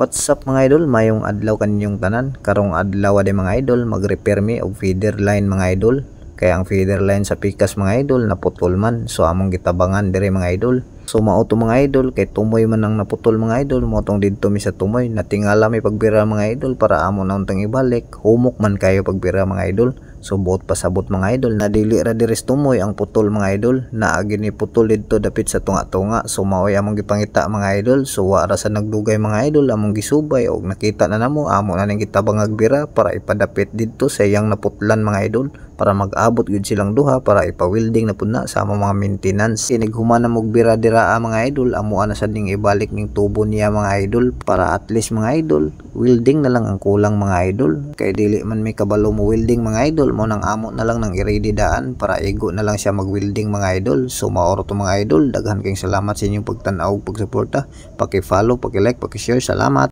What's up mga idol, mayong adlaw kaninyong tanan. Karong adlaw ade mga idol, mag-repair mi og feeder line mga idol. Kaya ang feeder line sa pikas mga idol naputol man, so among gitabangan dire mga idol. So mao to mga idol, kay tumoy man ang naputol mga idol, mo tong didto mi sa tumoy. Natingala mi pagbira mga idol para amo na untang ibalik. Humok man kayo pagbira mga idol. So buot pasabot mga idol, nadili ra diris tumoy ang putol mga idol. Naagi ni putol didto dapit sa tunga-tunga. So maoy among gipangita mga idol. So wara sa nagdugay mga idol, among gisubay og nakita na namo amo na ning gitabang agbira para ipadapit didto sa iyang naputlan mga idol, para mag-abot gud silang duha para ipa-welding na pud na sa among mga maintenance. Inighuman na mog bira dira mga idol, amo na sad ning ibalik ning tubo niya mga idol, para at least mga idol welding na lang ang kulang mga idol. Kay dili man may kabalo mo welding mga idol, mo nang amo na lang nang i-ready daan para igo na lang siya mag-welding mga idol. So maoro to mga idol, daghan kayong salamat sa inyong pagtan-aw ug pagsuporta. Paki-follow, paki-like, paki-share. Salamat.